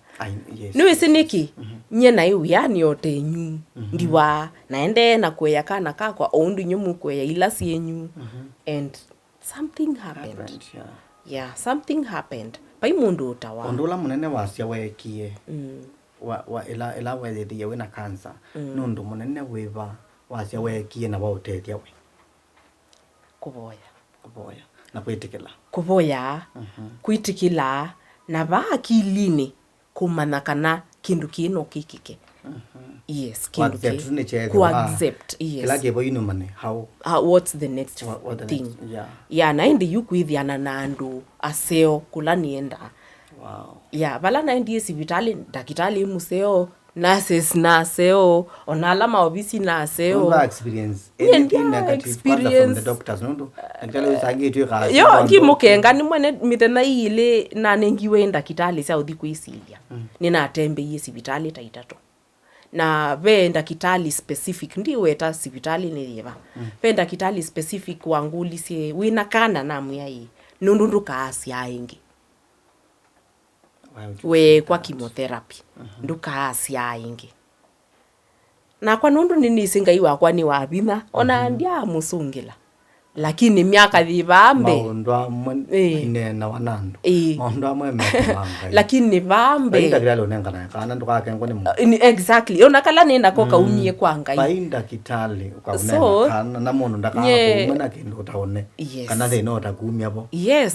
Yes. Niwe siniki nye na iwe yani yote nyu ndiwa naende na kweya kana kakwa ondu nyumu kweya ila sienyu and something happened. Yeah, something happened. Pai mundu utawa. Ondula munene wasia wekie. Wa ela wethe ye wina cancer. Nundu munene wiva wasia wekie na wautetia we. Kuboya. Na kwitikila. Kuboya. Kwitikila na ba akilini kumana kana kindu kino kikike. Yes, kindu accept. Yes. Kila gebo inu mane how what's the next thing? Next, yeah. Yeah, naindi yukuithiana na andu aseo kulanienda. Wow. Yeah, bala naindi sibitali dakitali museo nurses na aseo onalama obisi na aseo. Una experience anything negative from the doctors no? Ndikale usangi tu ka. Yo ngimukenga ni mwene mitena ile na nengiwe ndakitali sa uthi kuisilia. Nina atembe yi sibitali taitato. Na venda kitali specific ndiwe ta sibitali niliva. Venda kitali specific wanguli sie wina kana na muyai nundundu kaasi aingi. we kwa chemotherapy ndukaasya ingi na kwa nundu nini ngai wakwa ni wabina ona ndia musungila lakini miaka thibambe maundu amwe inena wanandu maundu amwe mekomanga lakini vambe bainda kiralo nengana kana ndukakengwa ni mu exactly ona kala nenda ko kaumie kwa ngai bainda kitali ukaunena kana na mundu ndakakumena kindu utaone kana thina utakumia bo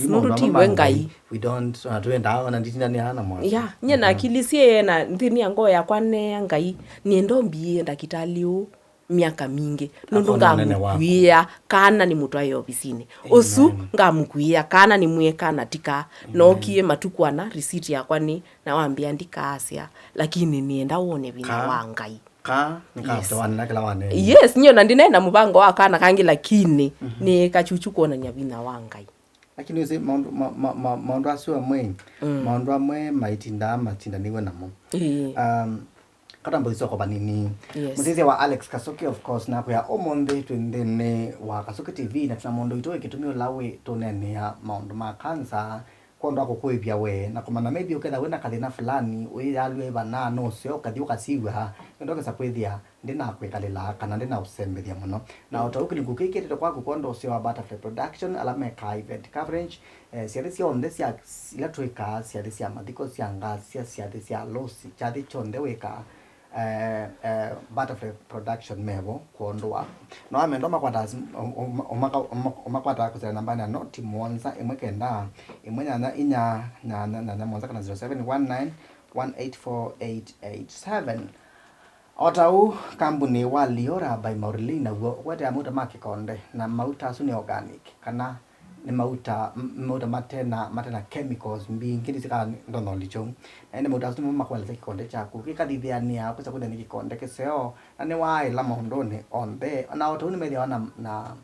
nundu tiwe ngai we don't twenda ona nditina ni ana mwa nyena akilisie na ndini ngo yakwa ne ngai ni ndombi ndakitali u miaka mingi nundu ngamukwia kana ni mutu ayo ofisini usu ngamukwia kana ni mweka tika nokie matukwana receipt yakwa ni na wambia ndikaasya lakini nienda wone vina wa ngai wana kila wane niyo na ndinena mubango wa kana kangi lakini ni kachuchu kuona nya vina wa ngai lakini usi maundu asiwa mwe maundu amwe maitinda niwe namo katambo isoko banini mutezi wa Alex Kasuki of course na kwa omonde twendene wa Kasuki TV na tunamondo itoe kitumio lawe tonene ya maundu ma cancer kondo akokuibia we na kumana maybe uketha wena kathina fulani uyalwe bana no sio kathi ukasiwa ndo kesa kwithia ndina kwikalela kana ndina usembethia muno na utauki ngukikete kwa kukondo sio Butterfly Production alama ka event coverage siarisi onde sia ila tweka siarisi amadiko sia ngasia siarisi alosi chadi chonde weka Butterfly Production mebo kuondoa no amendo makwata omakwata kusana namba na not Monza imwekenda imwenyana inya na Monza kana 0719184887 otau kambuni wa Liora by Maurlina wote amuta makikonde na mauta asu ni organic kana ni mauta matena chemicals mbingi ndisika ndono licho na mauta asu makwala kikonde chaku kikadithiania kusa kuda ni kikonde keseo na ni wa ila mahondone onde na otau ni media na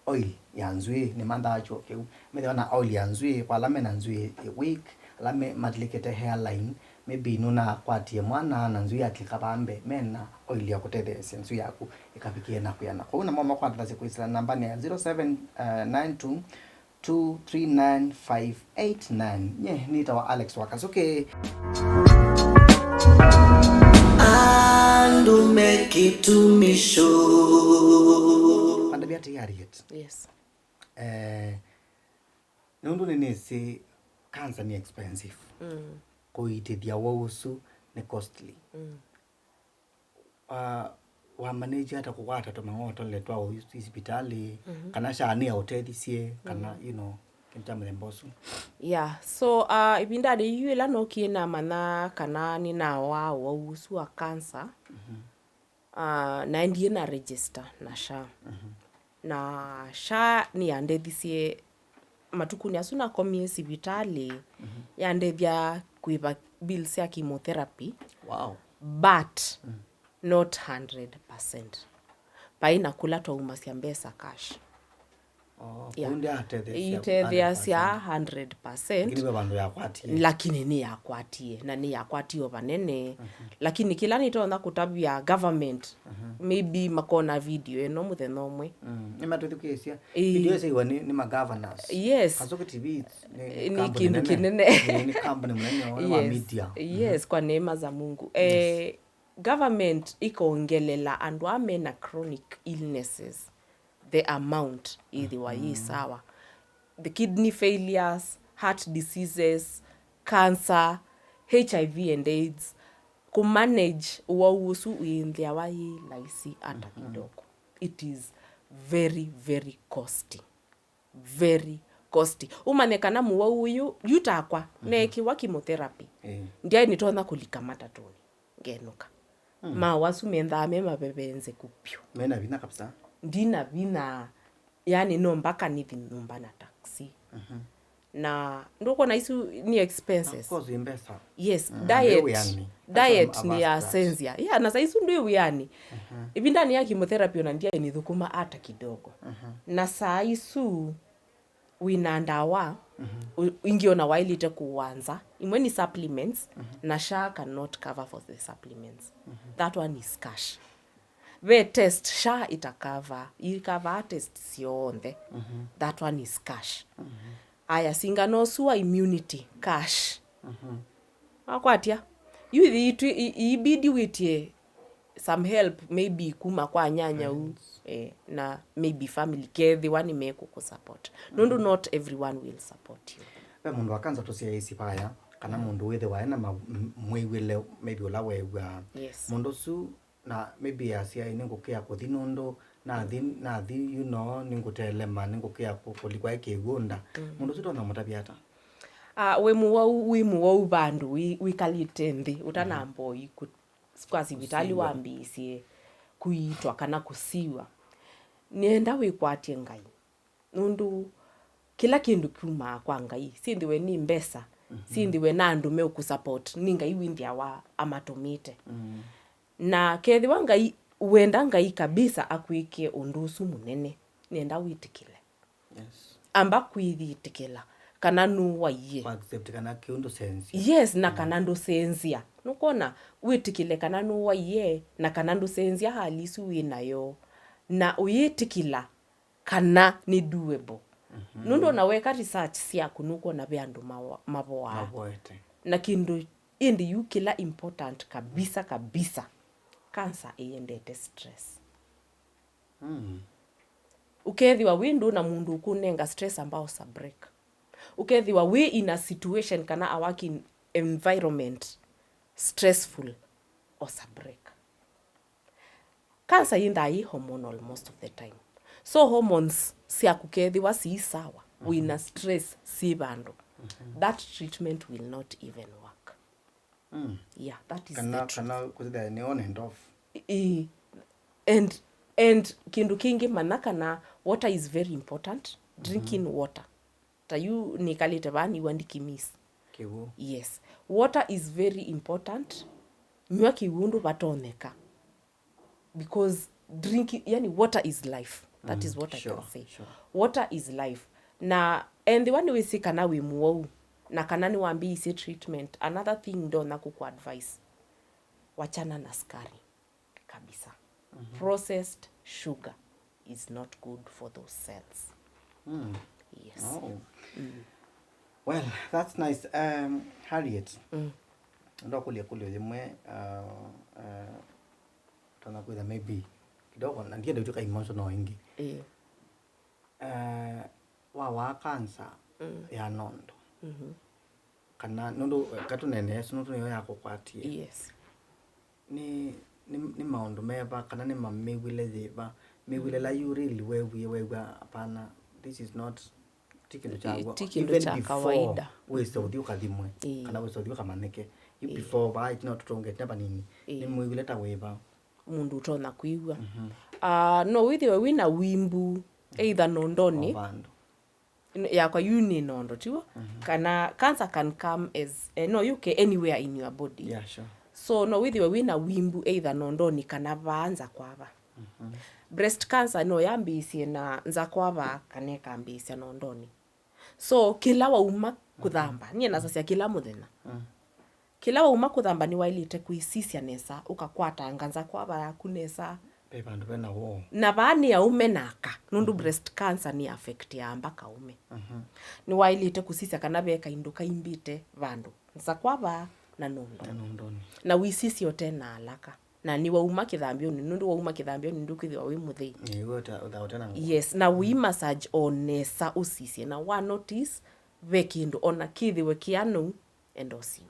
oil ya nzui ni mandacho keu media na oil ya nzui kwa lame na nzui week lame madlikete hairline maybe nuna kwatie mwana na nzui atikabambe mena oil ya kutede sensu yaku ikapikie na kuyana kwa una mama kwata zikuisla namba ni 0792239589 nye nita wa Alex Wakasuki andu mekitumisho panda bia tayari yet nundu nisi cancer ni expensive kuitithia wausu ni costly wa manage hata kukwata to mangoto letwa hospitali kana shani ya utedisie kana you know kintamu mbosu so ibinda de yuela no kiena mana kana ni na wausu wa cancer na ndiye na register na SHA na SHA ni andethisie matukuni asuna komie sibitali yandethia kuiba bills ya chemotherapy but not 100%. Paina kula to umasia mbesa cash. Itethia sia 100%. Lakini ni yakwatie na ni yakwatio banene. Lakini kila nitona kutabia government maybe makona video eno mutheno mwe. Ni matuthukesia video ese ni ma governors. Kasuki TV ni kindu kinene. Ni company mnene wa media. Kwa neema za Mungu. Government ikoongelela andu amena chronic illnesses the amount ithiwa sawa the kidney failures, heart diseases, cancer, HIV and AIDS kumanage wausu uinthia wa laisi ata kidogo. It is very very costly umanekana muwa uyu yutakwa neki wa chemotherapy ndiye nitona kulikamata toni ngenuka wasu mendame mabebenze kupyo mena vina kabisa ndina vina yani no mpaka nithi nyumba na taxi na ndoko na isu ni expenses of course imbesa diet ni essential na saisu ndio yani ibinda ni ya chemotherapy na ndia ni thukuma hata kidogo na saisu winandawa ingiona wailite kuanza imweni supplements na SHA cannot cover for the supplements that one is cash we test SHA itakava test sionde that one is cash aya singa no suwa immunity cash akwatia yuthi itu ibidi witie some help maybe kuma kwa nyanya u na maybe family kethi wani meko ku support nundu not everyone will support you we mundu akanza tusia isi paya kana mundu withe waena mwiwile maybe ula wewa yes mundu su na maybe asia ningukia kuthi nundu na thi you know ningutelema ningukia kulikwa ikigunda mundu su tona mutabiata wimu wa bandu wikalite nthi utanamboi kwazi vitali wambisie kuitwa kana kusiwa nienda wikwatie ngai nundu kila kindu kuma kwa ngai sindhiwe ni mbesa sindhiwe na andu kusupport ni ngai windia wa amatomite na kethi wa ngai wenda ngai kabisa akuikie undusu munene nienda witikile yes amba kwithitikila kana nuwaiye accept kana kiundu sense yes na kana ndo senzia nukona witikile kana nuwaiye na kana ndo senzia halisi winayo na uyitikila kana ni doable nundo naweka research siaku nukona vyandu mavoete na kindu indi yukila important kabisa cancer iendete stress ukethiwa windu na mundu kunenga stress ambao sa break ukethiwa we in a situation kana a working environment stressful or sa break cancer indai hormonal most of the time so hormones siakukethiwa si sawa wina stress si bandu that treatment will not even work yeah that is kana kuzida ni on and off and kindu kingi manaka na water is very important drinking water tayu nikalite bani wandikimis kiwu yes water is very important nywa kiwundu batoneka because drinking yani water is life that is what sure, I can say sure. Water is life na and the one we see kana we muo na kana ni wambi isi treatment another thing ndo na kuku advice wachana na skari kabisa processed sugar is not good for those cells yes well that's nice Harriet ndo kulia limwe tana kuida maybe kidogo na ndio ndio emotional ingi wa cancer ya nondo kana nondo katunene sinoto yo yako kwatie yes ni maundu meba kana ni mamewile thiba mewile la you really wewe hapana this is not tikindo chagwa even cha kawaida we saudi ukathimwe kana we saudi ukamanike you before by not to never nini ni mwile ta weba mundu utona kuigwa no withiwe wina wimbu either nondoni yakwa uni nondo tiwo kana cancer can come as no you can anywhere in your body yeah sure so no withiwe wina wimbu either nondoni kana vaanza kwava breast cancer no yambisie na nza kwava kaneka ambisia nondoni so kila wauma kuthamba nie nasasia kila muthenya kila wauma kuthamba ni wailite kuisisia nesa ukakwata nganza kwava yaku nesa bandu bena wo na bani ya ume naka nundu breast cancer ni affect ya mpaka ume ni wailite kusisia kana beka induka imbite vandu nsa kwava na nondoni na wisisi yote na alaka na ni wauma kithambio ni nundu wauma kithambio ni ndukithi wa wimuthi yes na we massage onesa usisie na wa notice vekindu ona kithi we kianu endosiwe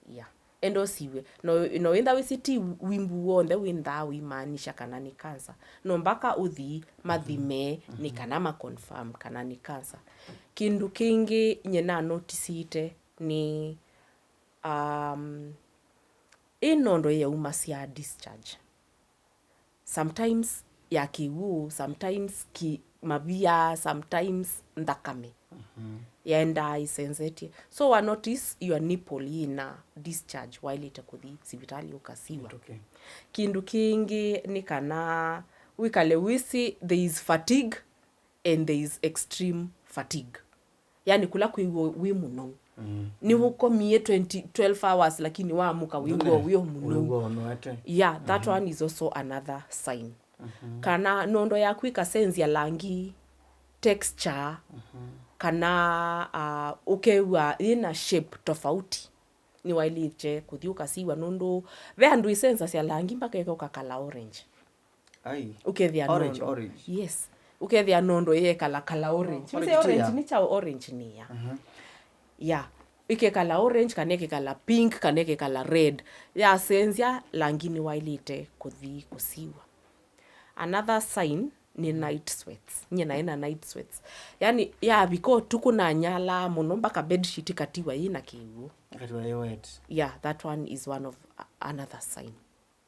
yeah endosiwe no inda wisiti wimbu wonde winda wimanisha kana ni cancer no mpaka uthi mathime ni kana ma confirm kana ni cancer kindu kingi nyena notice ni inondo ya umasia discharge sometimes ya kiwu sometimes ki mabia sometimes ndakame yaenda isenseti so wa notice your nipple ina discharge while itakuthi sibitali ukasiwa kindu kingi ni kana wikale wisi there is fatigue and there is extreme fatigue yani kula kuiwo wimuno ni hukomie 12 hours lakini waamuka wiwo wio muno yeah that one is also another sign kana nondo yaku ikasenzi ya langi texture kana ukewa ina shape tofauti ni wailite kuthi ukasiwa nundu ve andu isensa cia langi mpaka ikoka kala orange ai ukethia nondo orange yes ukethia nondo kala orange orange ni cha orange ni ya yeah ike kala orange kaneke kala pink kaneke kala red ya senzia langini wailite kuthi kusiwa. Another sign ni night sweats nyina ina night sweats yani ya biko tukuna nyala muno mpaka bed sheet katiwa ina kiwu wet yeah that one is one of another sign.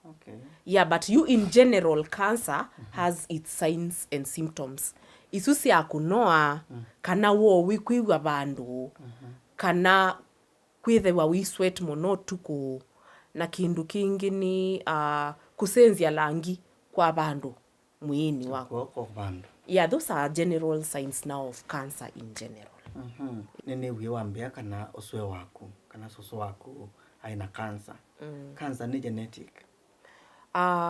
Okay. Yeah, but you in general cancer has its signs and symptoms. Isusi akunoa kana wo wikwiwa bandu kana kwithewa we sweat muno tuku na kindu kingi ni kusenzia langi kwa bandu mwini wako kwa bandu. Yeah, those are general signs now of cancer in general. Nini wiwambia kana uswe waku kana soso waku aina cancer. Cancer ni genetic.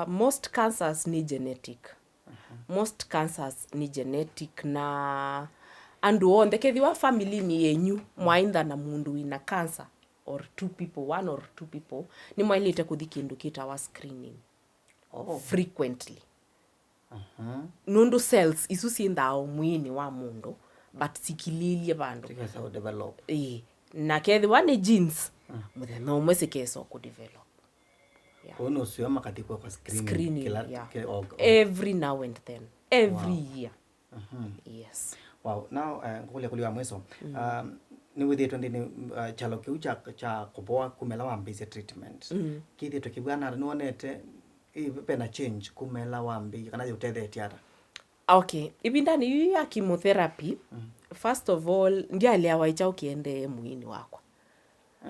Most cancers ni genetic. Most cancers ni genetic na andu on thekethiwa family ni yenyu mwainda na mundu ina cancer or one or two people ni mwailite kuthi kindu kitawa screening frequently. Nundu cells isu sindao mwini wa mundu but sikililie bandu because how develop na kethiwa ni genes muthenya umwe sikeso ku develop. Ono sio makati kwa screening kila every now and then every year. Yes. Wow. Now ngule kuliwa mweso ni withi twende ni chalo kiu cha kuboa kumela wa mbise treatment kithi tukibwana nuonete pena change kumela wa mbi kana uthethe tiara. Okay, ibindani yu ya chemotherapy first of all ndialia waicha ukiende mwini wako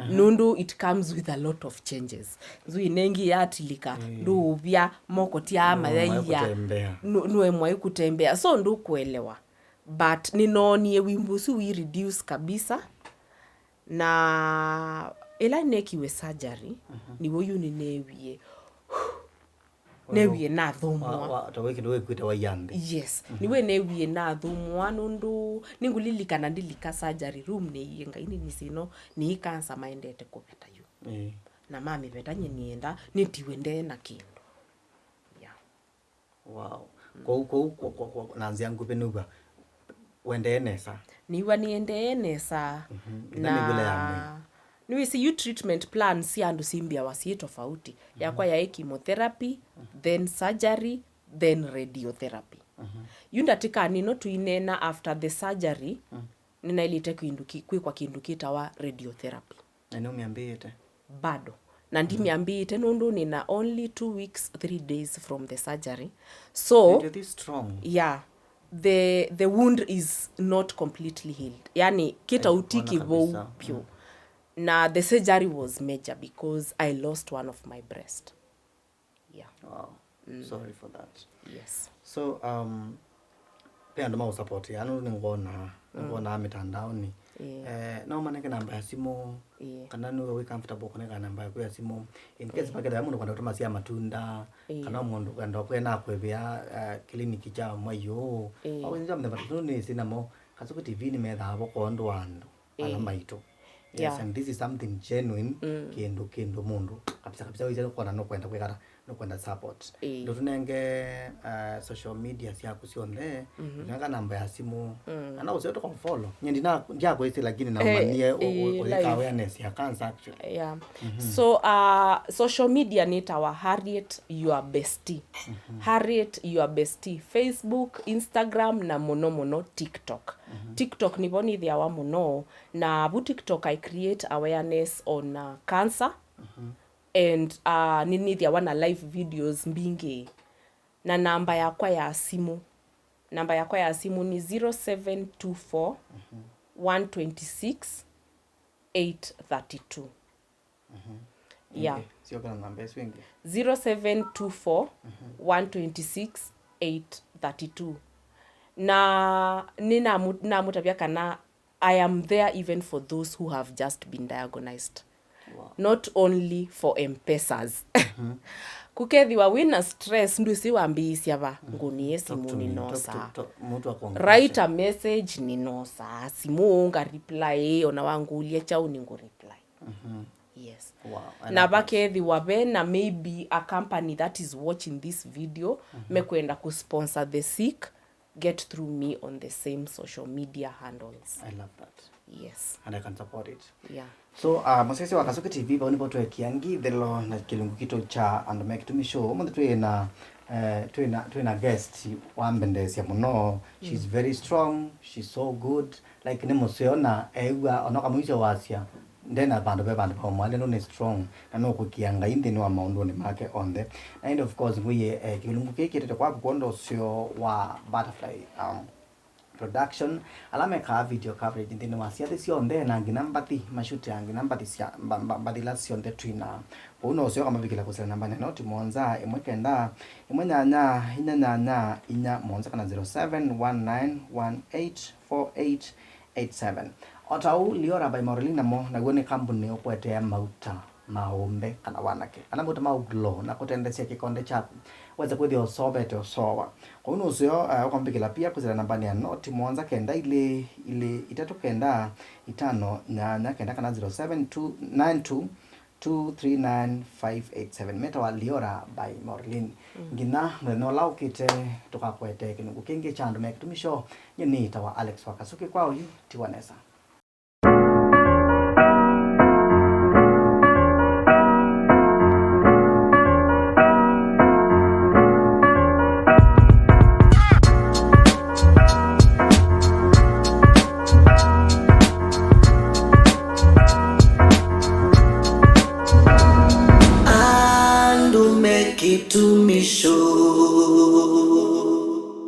nundu it comes with a lot of changes zui nengi yatilika ndu ubya moko tia mayaiya nuwe mwai kutembea so ndu kuelewa but ninonie wimbusu we reduce kabisa na ela nekiwe surgery ni woyu ni newie na thumwa taweke ndio kwita wa yande yes niwe newie na thumwa nundu ningulilikana ndilika surgery room ni yenga ini nisino ni cancer mindete kubeta yu na mami betanye nienda nitiwende na kindu yeah. Wow. Kwa nanzi yangu penuga wende enesa niwa niende enesa na niwe si you treatment plan si andu simbia wasi tofauti yakwa ya chemotherapy then surgery then radiotherapy yunda tika nino tuinena after the surgery nina ilite kwa kindu kitawa radiotherapy na ndio miambite bado na ndi miambite nundu nina only 2 weeks 3 days from the surgery so it is strong yeah the wound is not completely healed yani kita utiki vo pure na the surgery was major because I lost one of my breast. Yeah. Wow. Sorry for that. Yes. So pia ndo mau support ya anu ngona mitandaoni no maneke namba ya simu kana nuwe comfortable kuneka namba ya simu in case pakeda ya mundu kwenda kutuma sia matunda kana mundu kwenda kwena kwebya kliniki cha mwayo au nja mne batuni sinamo kasuku TV ni metha abo kondo wandu ala maito. Yes, yeah. And this is something genuine kendo mundu kabisa wize kona no kwenda kwekara no kwenda support ndo tunenge social media sia kusionde tunanga namba ya simu ana useto kwa follow nyendi na njako isi lakini na manie o awareness ya cancer actually yeah so social media ni tawa Harriet your bestie Harriet your bestie Facebook, Instagram na mono TikTok. TikTok ni boni thia wa muno na bu TikTok I create awareness on cancer and nini thia wana live videos mbingi na namba yakwa ya simu ni 0724 126 832 yeah sio kana namba swingi 0724 126 832 na nina mutabia kana I am there even for those who have just been diagnosed. Wow. Not only for M-Pesas. Kukethiwa wina stress ndu si wambisia ba ngunie simu ni nosa. Write a message ni nosa. Simu unga reply ona wangu ulia chau ni ngu reply. Yes. Wow. Na bakethiwa bena maybe a company that is watching this video mekwenda kusponsor the sick, get through me on the same social media handles. I love that. Yes. And I can support it. Yeah. So Mosiaisi wa Kasuki TV ba unipo tuwe kiangi thelo na kilungu kito cha Andomeki Tumi Show. Omo tuwe na guest wambendesya muno. She's very strong, she's so good. Like ni musiona ewa onoka mwisho wasya. Ndena bandu pa mwale no ni strong na no kukianga indi ni wa maundu ni make on the. And of course nguye kilungu kiki tete kwa kukondo sio wa Butterfly production alame ka video coverage ndino masiate sionde na nginambati mashuti yangi nambati sia badila sionde twina uno sio kama bikila kusela namba ne not monza imwekenda imwenyanya inya monza kana 0719184887 otau liora by Maureen mo na gone company okwete ya mauta maombe kana wanake anabuta mauglo na kutendesia kikonde chaku weza kwethi osobete osowa kwa uno usio ukambikila pia kuzila nambani ya noti mwanza kenda ile itatu kenda itano nyanya kenda kana 0792239587 meta wa liora by Maureen ngina mweno laukite tukakwete kinungu kingi cha Andomeki Tumi Show nyinita wa Alex Wakasuki kwa uyu tiwanesa. Andomeki Tumi Show.